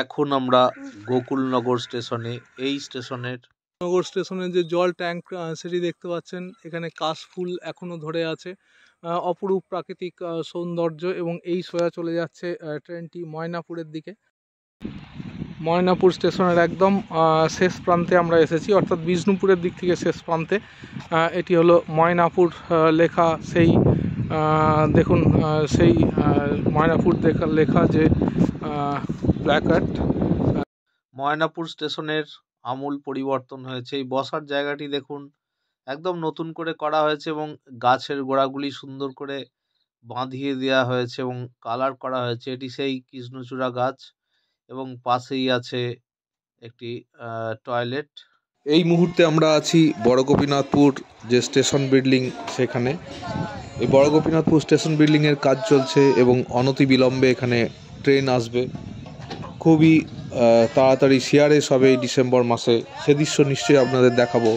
এখন আমরা গোকুলনগর স্টেশনে। এই স্টেশনের নগর স্টেশনের যে জল ট্যাঙ্ক সেটি দেখতে পাচ্ছেন। এখানে কাশফুল এখনো ধরে আছে, অপরূপ প্রাকৃতিক সৌন্দর্য। এবং এই সোজা চলে যাচ্ছে ট্রেনটি ময়নাপুরের দিকে। ময়নাপুর স্টেশনের একদম শেষ প্রান্তে আমরা এসেছি, অর্থাৎ বিষ্ণুপুরের দিক থেকে শেষ প্রান্তে। এটি হলো ময়নাপুর লেখা সেই দেখুন সেই ময়নাপুর লেখা যে প্ল্যাকার্ড। ময়নাপুর স্টেশনের আমূল পরিবর্তন হয়েছে। এই বসার জায়গাটি দেখুন একদম নতুন করে করা হয়েছে এবং গাছের গোড়াগুলি সুন্দর করে বাঁধিয়ে দেওয়া হয়েছে এবং কালার করা হয়েছে। এটি সেই কৃষ্ণচূড়া গাছ এবং পাশেই আছে একটি টয়লেট। এই মুহূর্তে আমরা আছি বড় গোপীনাথপুর যে স্টেশন বিল্ডিং, সেখানে এই বড় গোপীনাথপুর স্টেশন বিল্ডিংয়ের কাজ চলছে এবং অনতিবিলম্বে এখানে ট্রেন আসবে। খুবই তাড়াতাড়ি সিআরএস হবে এই ডিসেম্বর মাসে। সে দৃশ্য নিশ্চয়ই আপনাদের দেখাবো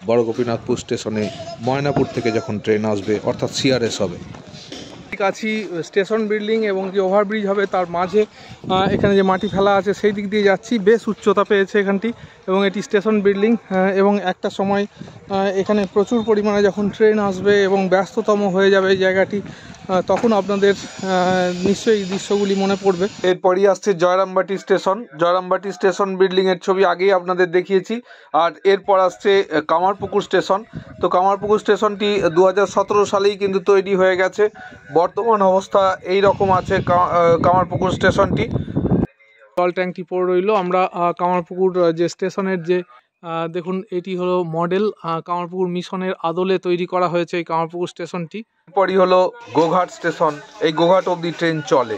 বড় গোপীনাথপুর স্টেশনে ময়নাপুর থেকে যখন ট্রেন আসবে, অর্থাৎ সিআরএস হবে। কাছি স্টেশন বিল্ডিং এবং যে ওভারব্রিজ হবে তার মাঝে এখানে যে মাটি ফেলা আছে সেই দিক দিয়ে যাচ্ছি। বেশ উচ্চতা পেয়েছে এখানটি এবং এটি স্টেশন বিল্ডিং। এবং একটা সময় এখানে প্রচুর পরিমাণে যখন ট্রেন আসবে এবং ব্যস্ততম হয়ে যাবে এই জায়গাটি, তখন আপনাদের নিশ্চয়ই দৃশ্যগুলি মনে পড়বে। এরপরই আসছে জয়রামবাটি স্টেশন। জয়রামবাটি স্টেশন বিল্ডিংয়ের ছবি আগেই আপনাদের দেখিয়েছি। আর এরপর আসছে কামারপুকুর স্টেশন। তো কামারপুকুর স্টেশনটি 2017 সালেই কিন্তু তৈরি হয়ে গেছে। বর্তমান অবস্থা এই রকম আছে কামারপুকুর স্টেশনটি। জল ট্যাঙ্কটি পড়ে রইল। আমরা কামারপুকুর যে স্টেশনের যে দেখুন এটি হলো মডেল, কামারপুকুর মিশনের আদলে তৈরি করা হয়েছে এই কামারপুকুর স্টেশনটি। এরপরই হলো গোঘাট স্টেশন। এই গোঘাট অবধি ট্রেন চলে।